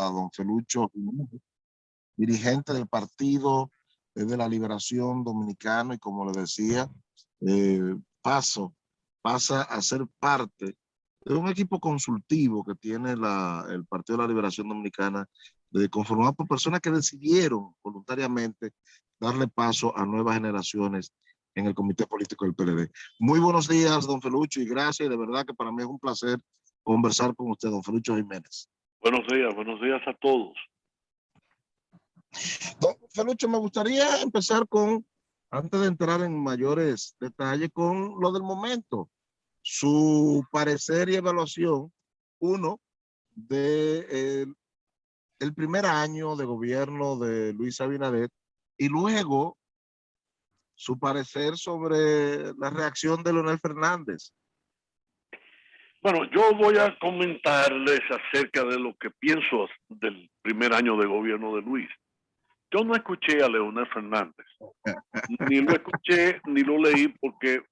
a don Felucho Jiménez, dirigente del Partido de la Liberación Dominicano, y como le decía, pasa a ser parte de un equipo consultivo que tiene el Partido de la Liberación Dominicana, conformado por personas que decidieron voluntariamente darle paso a nuevas generaciones en el Comité Político del PLD. Muy buenos días, don Felucho, y gracias, y de verdad que para mí es un placer conversar con usted, don Felucho Jiménez. Buenos días a todos. Don Felucho, me gustaría empezar antes de entrar en mayores detalles, con lo del momento. Su parecer y evaluación, uno, de el primer año de gobierno de Luis Abinader, y luego su parecer sobre la reacción de Leonel Fernández. Bueno, yo voy a comentarles acerca de lo que pienso del primer año de gobierno de Luis. Yo no escuché a Leonel Fernández, ni lo escuché ni lo leí, porque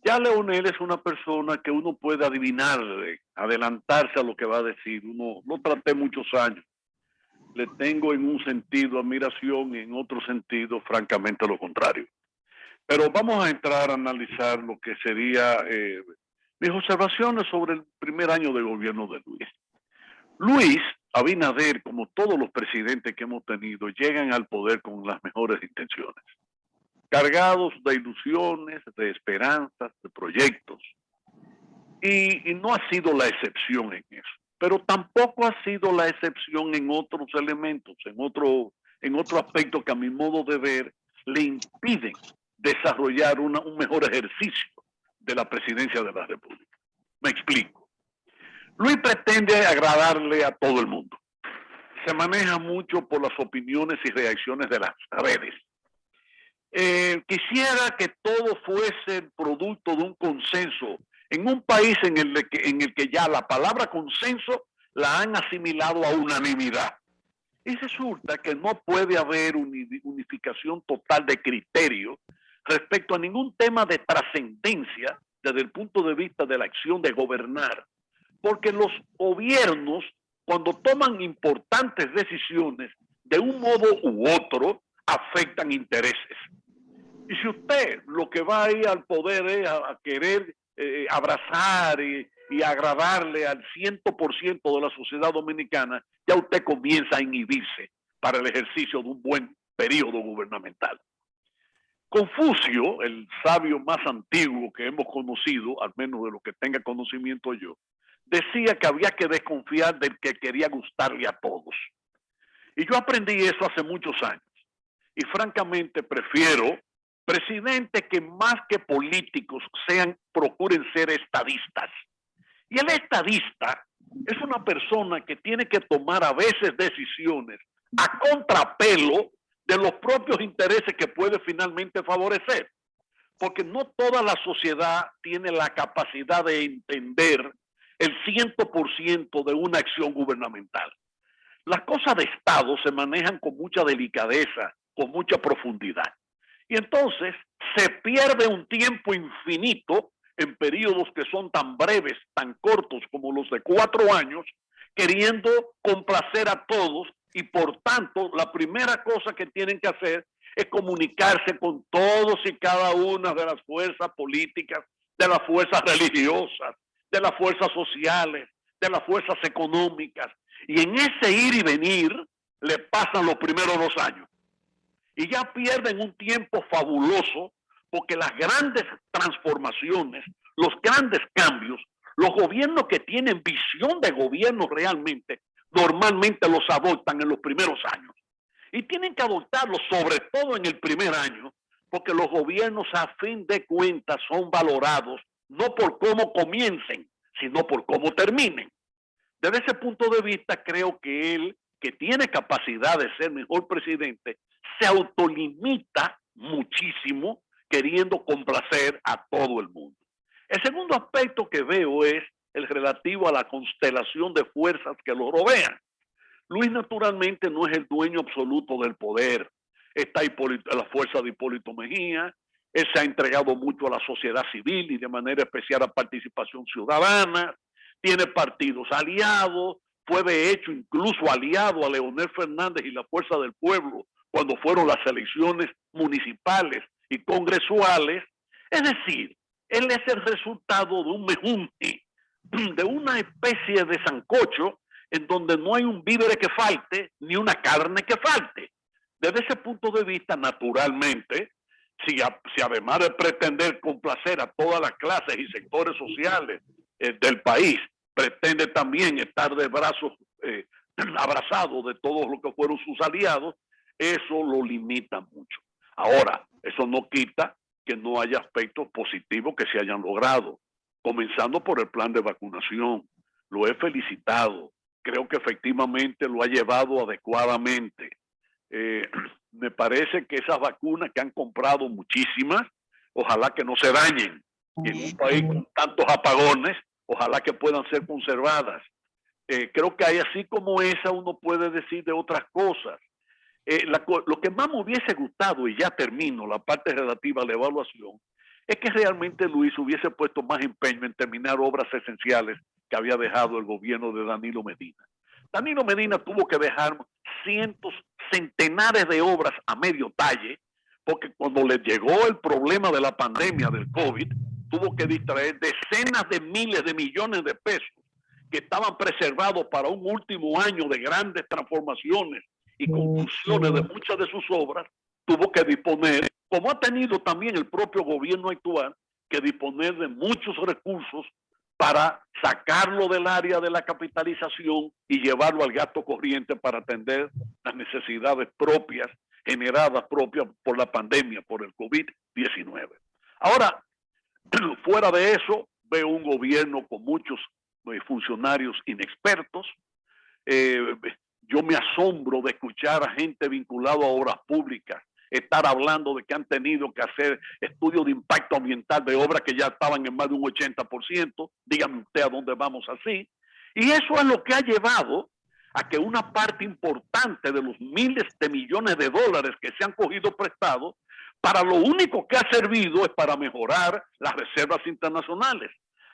ya Leonel es una persona que uno puede adivinarle, adelantarse a lo que va a decir. Uno lo traté muchos años. Le tengo en un sentido admiración y en otro sentido, francamente, lo contrario. Pero vamos a entrar a analizar lo que sería mis observaciones sobre el primer año de gobierno de Luis. Luis Abinader, como todos los presidentes que hemos tenido, llegan al poder con las mejores intenciones, cargados de ilusiones, de esperanzas, de proyectos. Y no ha sido la excepción en eso, pero tampoco ha sido la excepción en otros elementos, en otro aspecto que a mi modo de ver le impiden desarrollar un mejor ejercicio de la presidencia de la República. Me explico. Luis pretende agradarle a todo el mundo. Se maneja mucho por las opiniones y reacciones de las redes. Quisiera que todo fuese producto de un consenso en un país en el que ya la palabra consenso la han asimilado a unanimidad. Y resulta que no puede haber unificación total de criterio respecto a ningún tema de trascendencia desde el punto de vista de la acción de gobernar. Porque los gobiernos, cuando toman importantes decisiones, de un modo u otro, afectan intereses. Y si usted lo que va a ir al poder es a querer abrazar y agradarle al 100% de la sociedad dominicana, ya usted comienza a inhibirse para el ejercicio de un buen periodo gubernamental. Confucio, el sabio más antiguo que hemos conocido, al menos de lo que tenga conocimiento yo, decía que había que desconfiar del que quería gustarle a todos. Y yo aprendí eso hace muchos años. Y francamente prefiero presidentes que más que políticos procuren ser estadistas. Y el estadista es una persona que tiene que tomar a veces decisiones a contrapelo de los propios intereses que puede finalmente favorecer. Porque no toda la sociedad tiene la capacidad de entender el 100% de una acción gubernamental. Las cosas de Estado se manejan con mucha delicadeza, con mucha profundidad. Y entonces se pierde un tiempo infinito en periodos que son tan breves, tan cortos como los de 4 años, queriendo complacer a todos, y por tanto la primera cosa que tienen que hacer es comunicarse con todos y cada una de las fuerzas políticas, de las fuerzas religiosas, de las fuerzas sociales, de las fuerzas económicas. Y en ese ir y venir le pasan los primeros 2 años. Y ya pierden un tiempo fabuloso, porque las grandes transformaciones, los grandes cambios, los gobiernos que tienen visión de gobierno realmente, normalmente los adoptan en los primeros años. Y tienen que adoptarlos sobre todo en el primer año, porque los gobiernos a fin de cuentas son valorados no por cómo comiencen, sino por cómo terminen. Desde ese punto de vista, creo que él, que tiene capacidad de ser mejor presidente, se autolimita muchísimo queriendo complacer a todo el mundo. El segundo aspecto que veo es el relativo a la constelación de fuerzas que lo rodean. Luis naturalmente no es el dueño absoluto del poder. Está la fuerza de Hipólito Mejía, él se ha entregado mucho a la sociedad civil y de manera especial a participación ciudadana, tiene partidos aliados, fue de hecho incluso aliado a Leonel Fernández y la Fuerza del Pueblo cuando fueron las elecciones municipales y congresuales. Es decir, él es el resultado de un mejunje, de una especie de sancocho en donde no hay un víver que falte ni una carne que falte. Desde ese punto de vista, naturalmente, si además de pretender complacer a todas las clases y sectores sociales del país, pretende también estar de brazos abrazados de todos los que fueron sus aliados, eso lo limita mucho. Ahora, eso no quita que no haya aspectos positivos que se hayan logrado, comenzando por el plan de vacunación. Lo he felicitado, creo que efectivamente lo ha llevado adecuadamente. Me parece que esas vacunas que han comprado muchísimas, ojalá que no se dañen. Y en un país con tantos apagones, ojalá que puedan ser conservadas. Creo que hay así como esa, uno puede decir de otras cosas. Lo que más me hubiese gustado, y ya termino la parte relativa a la evaluación, es que realmente Luis hubiese puesto más empeño en terminar obras esenciales que había dejado el gobierno de Danilo Medina. Danilo Medina tuvo que dejar cientos, centenares de obras a medio talle, porque cuando le llegó el problema de la pandemia del COVID, tuvo que distraer decenas de miles de millones de pesos que estaban preservados para un último año de grandes transformaciones y conclusiones de muchas de sus obras. Tuvo que disponer, como ha tenido también el propio gobierno actual, que disponer de muchos recursos para sacarlo del área de la capitalización y llevarlo al gasto corriente para atender las necesidades propias, generadas propias por la pandemia, por el COVID-19. Ahora, fuera de eso, veo un gobierno con muchos funcionarios inexpertos. Yo me asombro de escuchar a gente vinculada a obras públicas estar hablando de que han tenido que hacer estudios de impacto ambiental de obras que ya estaban en más de un 80%. Dígame usted a dónde vamos así. Y eso es lo que ha llevado a que una parte importante de los miles de millones de dólares que se han cogido prestados, para lo único que ha servido es para mejorar las reservas internacionales.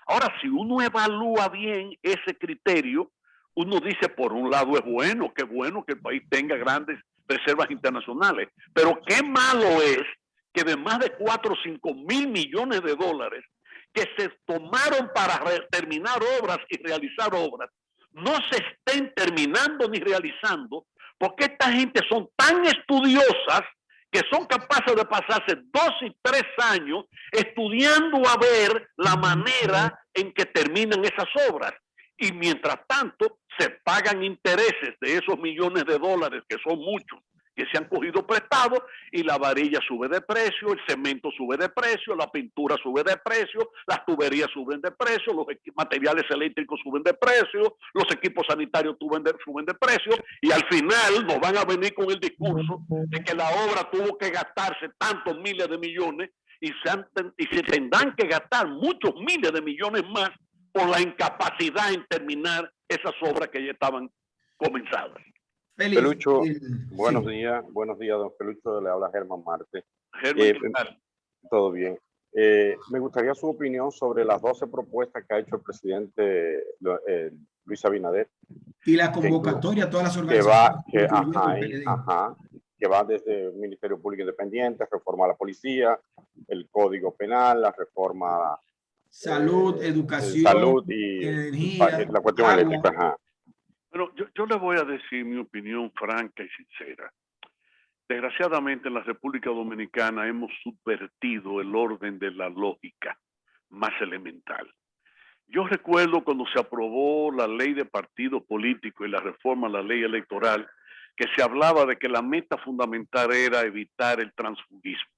Ahora, si uno evalúa bien ese criterio, uno dice, por un lado es bueno que el país tenga grandes reservas internacionales, pero qué malo es que de más de 4 o 5 mil millones de dólares que se tomaron para terminar obras y realizar obras, no se estén terminando ni realizando, porque esta gente son tan estudiosas que son capaces de pasarse 2 y 3 años estudiando a ver la manera en que terminan esas obras. Y mientras tanto se pagan intereses de esos millones de dólares, que son muchos, que se han cogido prestados, y la varilla sube de precio, el cemento sube de precio, la pintura sube de precio, las tuberías suben de precio, los materiales eléctricos suben de precio, los equipos sanitarios suben de precio, y al final nos van a venir con el discurso de que la obra tuvo que gastarse tantos miles de millones y se tendrán que gastar muchos miles de millones más por la incapacidad en terminar esas obras que ya estaban comenzadas. Pelucho, buenos días, don Pelucho, le habla Germán Marte. Germán, todo bien. Me gustaría su opinión sobre las 12 propuestas que ha hecho el presidente Luis Abinader. Y la convocatoria a todas las organizaciones. Que va desde el Ministerio Público Independiente, reforma a la policía, el Código Penal, la reforma salud, educación, salud y energía, la cuestión eléctrica. Ajá. Pero yo le voy a decir mi opinión franca y sincera. Desgraciadamente en la República Dominicana hemos subvertido el orden de la lógica más elemental. Yo recuerdo cuando se aprobó la ley de partidos políticos y la reforma a la ley electoral, que se hablaba de que la meta fundamental era evitar el transfugismo.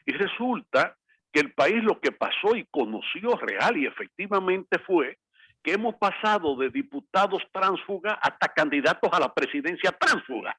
Y resulta que el país lo que pasó y conoció real y efectivamente fue que hemos pasado de diputados tránsfugas hasta candidatos a la presidencia tránsfuga.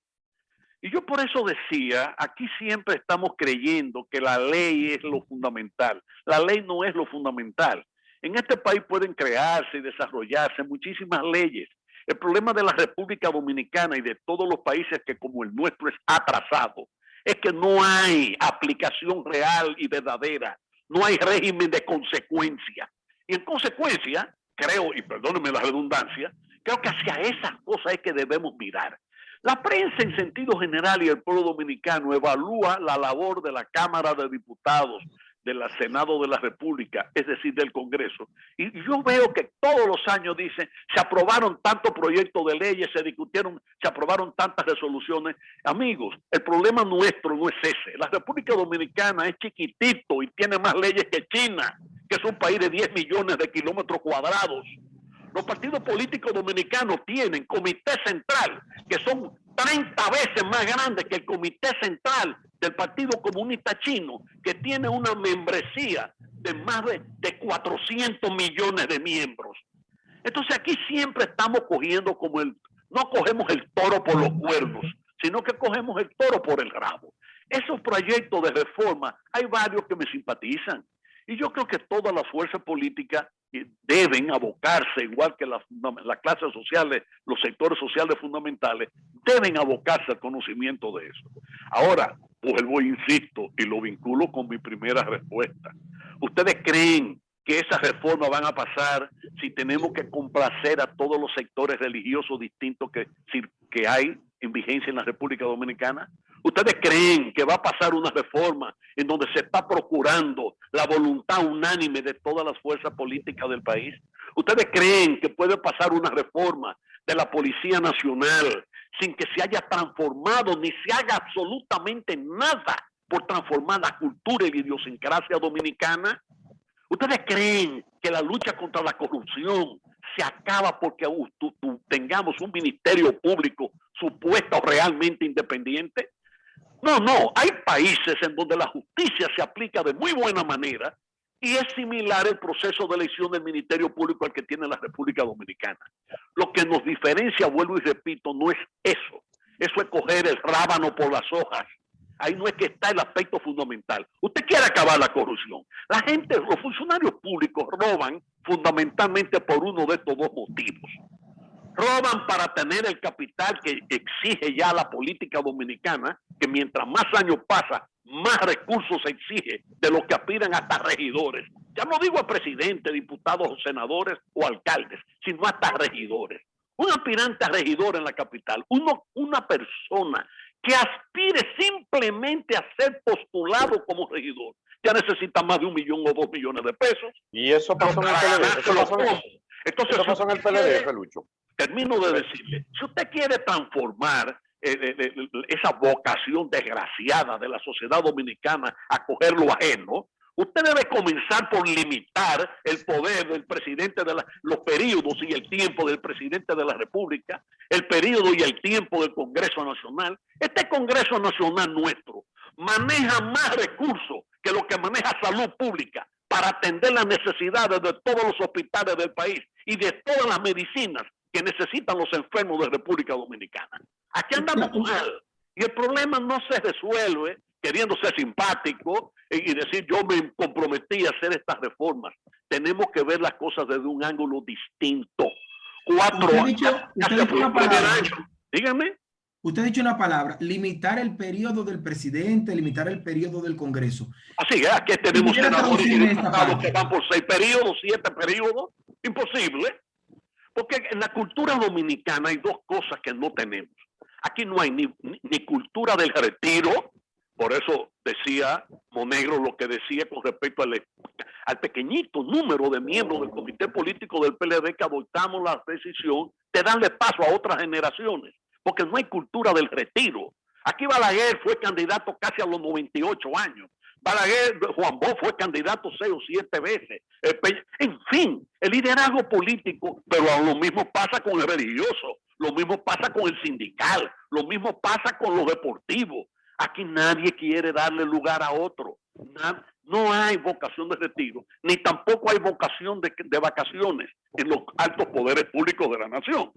Y yo por eso decía, aquí siempre estamos creyendo que la ley es lo fundamental. La ley no es lo fundamental. En este país pueden crearse y desarrollarse muchísimas leyes. El problema de la República Dominicana y de todos los países que como el nuestro es atrasado, es que no hay aplicación real y verdadera. No hay régimen de consecuencia. Y en consecuencia, creo, y perdónenme la redundancia, Creo que hacia esas cosas es que debemos mirar. La prensa en sentido general y el pueblo dominicano evalúa la labor de la Cámara de Diputados, del Senado de la República, es decir, del Congreso. Y yo veo que todos los años dicen, se aprobaron tantos proyectos de leyes, se discutieron, se aprobaron tantas resoluciones. Amigos, el problema nuestro no es ese. La República Dominicana es chiquitito y tiene más leyes que China, que es un país de 10 millones de kilómetros cuadrados. Los partidos políticos dominicanos tienen comité central, que son 30 veces más grandes que el comité central del Partido Comunista Chino, que tiene una membresía de más de 400 millones de miembros. Entonces aquí siempre estamos cogiendo no cogemos el toro por los cuernos, sino que cogemos el toro por el rabo. Esos proyectos de reforma, hay varios que me simpatizan. Y yo creo que todas las fuerzas políticas deben abocarse, igual que las clases sociales, los sectores sociales fundamentales, deben abocarse al conocimiento de eso. Ahora, vuelvo e insisto, y lo vinculo con mi primera respuesta. ¿Ustedes creen que esas reformas van a pasar si tenemos que complacer a todos los sectores religiosos distintos que hay en vigencia en la República Dominicana? ¿Ustedes creen que va a pasar una reforma en donde se está procurando la voluntad unánime de todas las fuerzas políticas del país? ¿Ustedes creen que puede pasar una reforma de la Policía Nacional sin que se haya transformado ni se haga absolutamente nada por transformar la cultura y la idiosincrasia dominicana? ¿Ustedes creen que la lucha contra la corrupción se acaba porque tengamos un ministerio público supuesto realmente independiente? No, hay países en donde la justicia se aplica de muy buena manera y es similar el proceso de elección del Ministerio Público al que tiene la República Dominicana. Lo que nos diferencia, vuelvo y repito, no es eso. Eso es coger el rábano por las hojas. Ahí no es que está el aspecto fundamental. Usted quiere acabar la corrupción. La gente, los funcionarios públicos roban fundamentalmente por uno de estos dos motivos. Roban para tener el capital que exige ya la política dominicana, que mientras más años pasa, más recursos se exige de los que aspiran hasta regidores. Ya no digo a presidentes, diputados o senadores o alcaldes, sino hasta regidores. Un aspirante a regidor en la capital, una persona que aspire simplemente a ser postulado como regidor, ya necesita más de 1 millón o 2 millones de pesos. Y eso pasó en el PLD. Eso pasó en el PLD, Felucho. Termino de decirle, si usted quiere transformar esa vocación desgraciada de la sociedad dominicana a coger lo ajeno, usted debe comenzar por limitar el poder del presidente los periodos y el tiempo del presidente de la República, el periodo y el tiempo del Congreso Nacional. Este Congreso Nacional nuestro maneja más recursos que lo que maneja salud pública para atender las necesidades de todos los hospitales del país y de todas las medicinas que necesitan los enfermos de República Dominicana. Aquí andamos mal y el problema no se resuelve queriendo ser simpático y decir yo me comprometí a hacer estas reformas. Tenemos que ver las cosas desde un ángulo distinto. 4 años. Dígame. Usted ha dicho una palabra, limitar el periodo del presidente, limitar el periodo del Congreso. Así es, aquí tenemos senadores y diputados que van por 6 periodos, 7 periodos. Imposible. Porque en la cultura dominicana hay 2 cosas que no tenemos. Aquí no hay ni cultura del retiro, por eso decía Monegro lo que decía con respecto al pequeñito número de miembros del comité político del PLD que adoptamos la decisión de darle paso a otras generaciones, porque no hay cultura del retiro. Aquí Balaguer fue candidato casi a los 98 años. Juan Bosch fue candidato 6 o 7 veces. En fin, el liderazgo político, pero lo mismo pasa con el religioso, lo mismo pasa con el sindical, lo mismo pasa con los deportivos. Aquí nadie quiere darle lugar a otro. No hay vocación de retiro, ni tampoco hay vocación de vacaciones en los altos poderes públicos de la nación.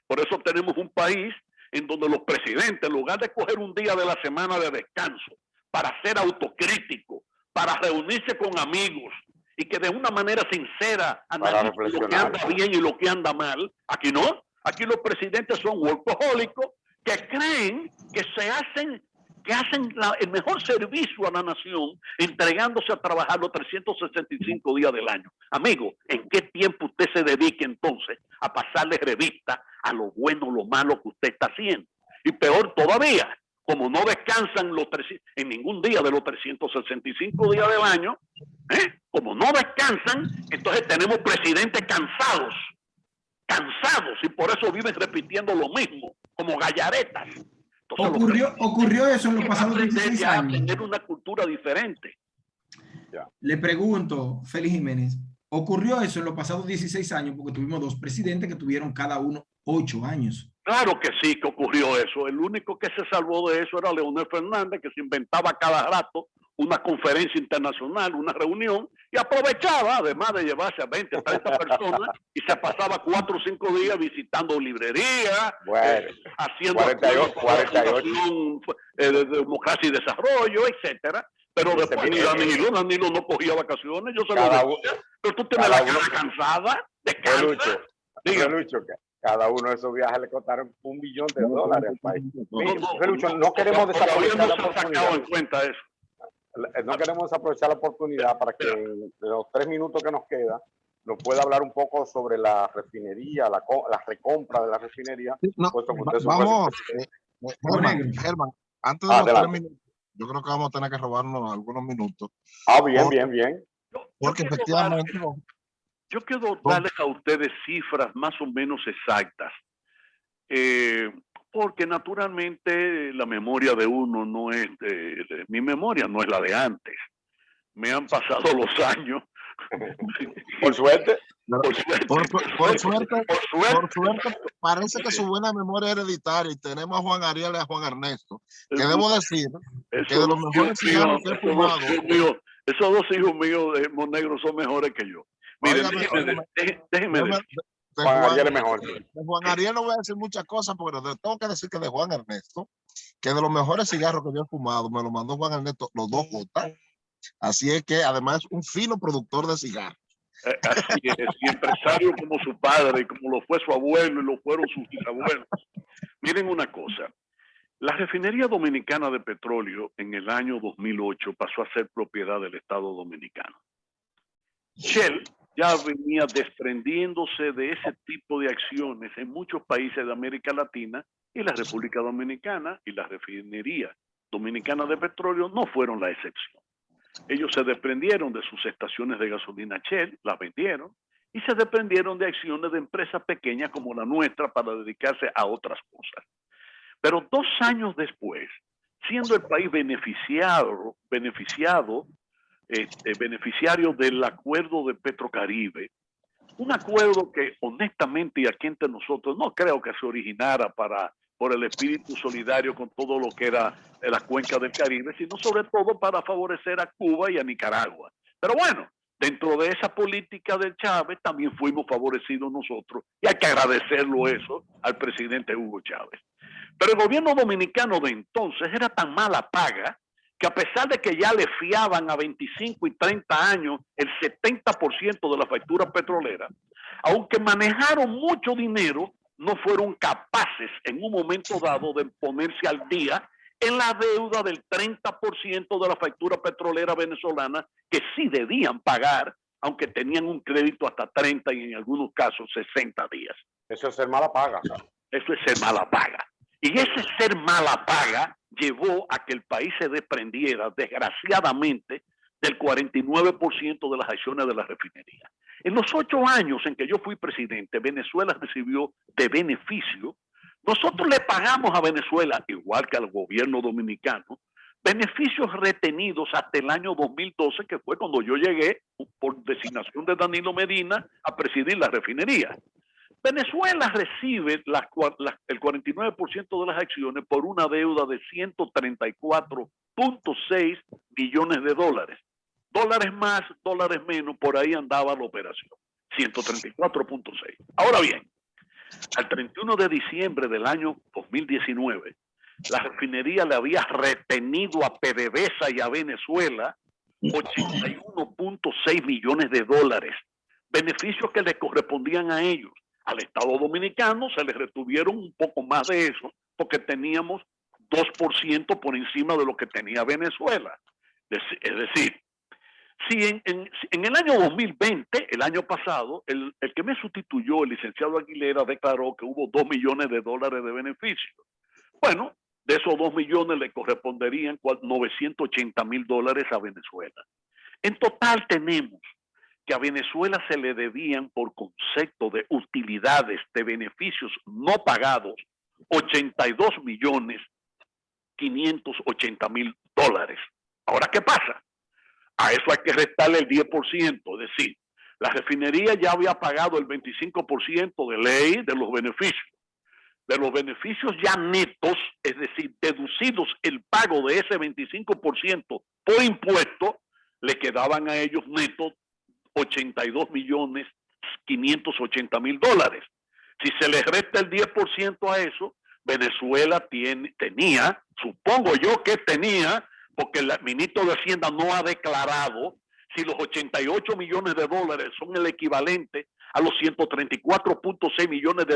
Por eso tenemos un país en donde los presidentes, en lugar de coger un día de la semana de descanso, para ser autocrítico, para reunirse con amigos y que de una manera sincera analicen lo que anda bien y lo que anda mal. Aquí no. Aquí los presidentes son workahólicos que creen que que hacen el mejor servicio a la nación entregándose a trabajar los 365 días del año. Amigo, ¿en qué tiempo usted se dedique entonces a pasarle revista a lo bueno, lo malo que usted está haciendo? Y peor todavía, como no descansan en ningún día de los 365 días del año, como no descansan, entonces tenemos presidentes cansados, y por eso viven repitiendo lo mismo, como gallaretas. Entonces, ocurrió eso en los pasados 16 años. Tener una cultura diferente. Le pregunto, Félix Jiménez, ¿ocurrió eso en los pasados 16 años? Porque tuvimos dos presidentes que tuvieron cada uno 8 años. Claro que sí que ocurrió eso. El único que se salvó de eso era Leonel Fernández, que se inventaba cada rato una conferencia internacional, una reunión, y aprovechaba, además de llevarse a 20, 30 personas, y se pasaba 4 o 5 días visitando librerías, haciendo 48 de democracia y desarrollo, etcétera. Pero después Danilo no cogía vacaciones, yo se lo decía. Pero tú tienes la cara cansada, descansa. Lucho, cada uno de esos viajes le costaron $1 millón al país. Lucho, no queremos desaprovechar la oportunidad. No queremos desaprovechar la oportunidad para que en los 3 minutos que nos queda nos pueda hablar un poco sobre la refinería, la recompra de la refinería. Vamos, Germán, antes de los 3 minutos, yo creo que vamos a tener que robarnos algunos minutos. Bien. Porque efectivamente... Yo quiero darles a ustedes cifras más o menos exactas, porque naturalmente la memoria de uno no es mi memoria no es la de antes. Me han pasado los años. Por suerte. Por suerte, parece que su buena memoria es hereditaria y tenemos a Juan Ariel y a Juan Ernesto, que debo decir que de los mejores cigarros que he fumado. Esos 2 hijos míos de Monegro son mejores que yo. Miren, déjenme decir. Juan Ariel es mejor. De Juan Ariel no voy a decir muchas cosas, pero tengo que decir que de Juan Ernesto, que de los mejores cigarros que yo he fumado, me lo mandó Juan Ernesto, los 2J. Así es que además un fino productor de cigarros. Así es, y empresario como su padre, y como lo fue su abuelo y lo fueron sus bisabuelos. Miren una cosa, la refinería dominicana de petróleo en el año 2008 pasó a ser propiedad del Estado dominicano. Shell ya venía desprendiéndose de ese tipo de acciones en muchos países de América Latina, y la República Dominicana y la refinería dominicana de petróleo no fueron la excepción. Ellos se desprendieron de sus estaciones de gasolina Shell, las vendieron, y se desprendieron de acciones de empresas pequeñas como la nuestra para dedicarse a otras cosas. Pero 2 años después, siendo el país beneficiario del acuerdo de Petrocaribe, un acuerdo que honestamente y aquí entre nosotros no creo que se originara por el espíritu solidario con todo lo que era la cuenca del Caribe, sino sobre todo para favorecer a Cuba y a Nicaragua. Pero bueno, dentro de esa política del Chávez también fuimos favorecidos nosotros, y hay que agradecerlo eso al presidente Hugo Chávez. Pero el gobierno dominicano de entonces era tan mala paga que a pesar de que ya le fiaban a 25 y 30 años el 70% de la factura petrolera, aunque manejaron mucho dinero, no fueron capaces en un momento dado de ponerse al día en la deuda del 30% de la factura petrolera venezolana que sí debían pagar, aunque tenían un crédito hasta 30 y en algunos casos 60 días. Eso es ser mala paga. Eso es ser mala paga. Y ese ser mala paga llevó a que el país se desprendiera, desgraciadamente, del 49% de las acciones de la refinería. En los 8 años en que yo fui presidente, Venezuela recibió de beneficio. Nosotros le pagamos a Venezuela, igual que al gobierno dominicano, beneficios retenidos hasta el año 2012, que fue cuando yo llegué por designación de Danilo Medina a presidir la refinería. Venezuela recibe el 49% de las acciones por una deuda de 134.6 billones de dólares. Dólares más, dólares menos, por ahí andaba la operación. 134.6. Ahora bien, al 31 de diciembre del año 2019, la refinería le había retenido a PDVSA y a Venezuela 81.6 millones de dólares, beneficios que le correspondían a ellos. Al Estado Dominicano se les retuvieron un poco más de eso, porque teníamos 2% por encima de lo que tenía Venezuela. Es decir, si en el año 2020, el año pasado, el que me sustituyó, el licenciado Aguilera, declaró que hubo $2 millones de beneficio. Bueno, de esos 2 millones le corresponderían $980,000 a Venezuela. En total tenemos que a Venezuela se le debían por concepto de utilidades, de beneficios no pagados, $82,580,000. Ahora, ¿qué pasa? A eso hay que restarle el 10%, es decir, la refinería ya había pagado el 25% de ley de los beneficios. De los beneficios ya netos, es decir, deducidos el pago de ese 25% por impuesto, le quedaban a ellos netos $82,580,000. Si se les resta el 10% a eso, Venezuela tenía, supongo yo que tenía, porque el ministro de Hacienda no ha declarado si los $88 millones son el equivalente a los $134.6 millones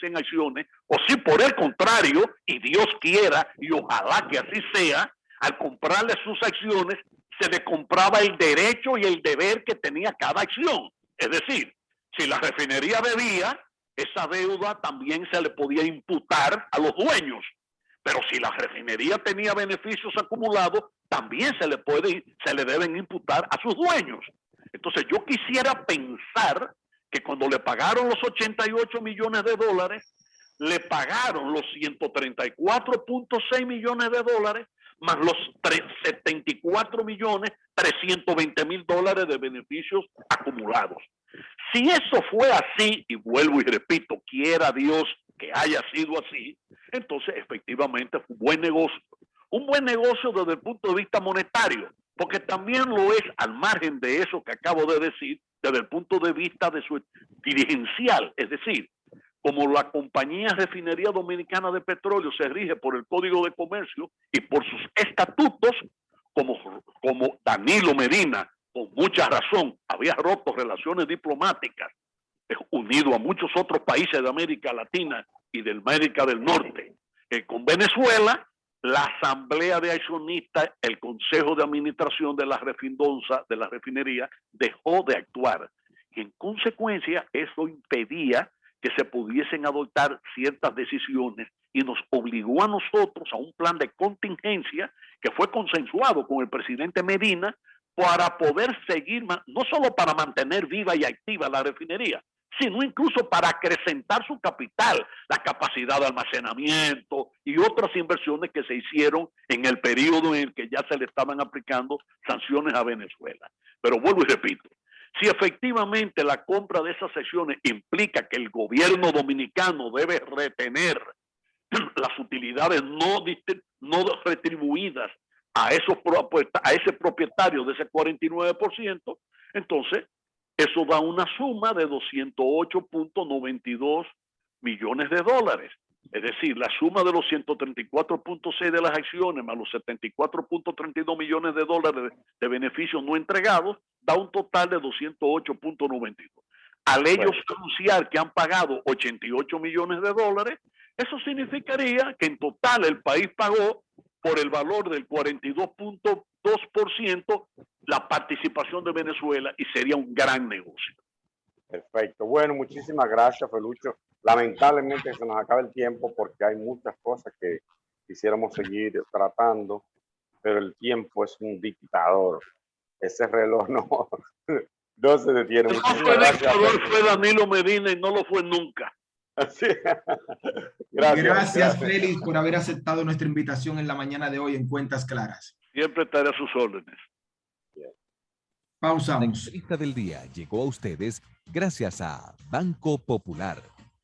en acciones, o si por el contrario, y Dios quiera, y ojalá que así sea, al comprarle sus acciones, se le compraba el derecho y el deber que tenía cada acción. Es decir, si la refinería debía, esa deuda también se le podía imputar a los dueños. Pero si la refinería tenía beneficios acumulados, también se le deben imputar a sus dueños. Entonces yo quisiera pensar que cuando le pagaron los $88 millones, le pagaron los $134.6 millones más los $74.320.000 de beneficios acumulados. Si eso fue así, y vuelvo y repito, quiera Dios que haya sido así, entonces efectivamente fue un buen negocio. Un buen negocio desde el punto de vista monetario, porque también lo es al margen de eso que acabo de decir, desde el punto de vista de su dirigencial, es decir, como la compañía Refinería Dominicana de Petróleo se rige por el Código de Comercio y por sus estatutos, como Danilo Medina, con mucha razón, había roto relaciones diplomáticas, unido a muchos otros países de América Latina y de América del Norte, con Venezuela, la asamblea de accionistas, el consejo de administración de la Refindonza, de la refinería, dejó de actuar. Y en consecuencia, eso impedía que se pudiesen adoptar ciertas decisiones y nos obligó a nosotros a un plan de contingencia que fue consensuado con el presidente Medina para poder seguir, no solo para mantener viva y activa la refinería, sino incluso para acrecentar su capital, la capacidad de almacenamiento y otras inversiones que se hicieron en el periodo en el que ya se le estaban aplicando sanciones a Venezuela. Pero vuelvo y repito, si efectivamente la compra de esas acciones implica que el gobierno dominicano debe retener las utilidades no retribuidas a ese propietario de ese 49%, entonces eso da una suma de $208.92 millones. Es decir, la suma de los 134.6 de las acciones más los 74.32 millones de beneficios no entregados da un total de 208.92. Al ellos anunciar que han pagado $88 millones, eso significaría que en total el país pagó por el valor del 42.2% la participación de Venezuela y sería un gran negocio. Perfecto. Bueno, muchísimas gracias, Felucho. Lamentablemente se nos acaba el tiempo porque hay muchas cosas que quisiéramos seguir tratando, pero el tiempo es un dictador. Ese reloj no se detiene. Fue Danilo Medina y no lo fue nunca. Sí. Gracias, Félix, por haber aceptado nuestra invitación en la mañana de hoy en Cuentas Claras. Siempre estaré a sus órdenes. Pausamos. La entrevista del día llegó a ustedes gracias a Banco Popular.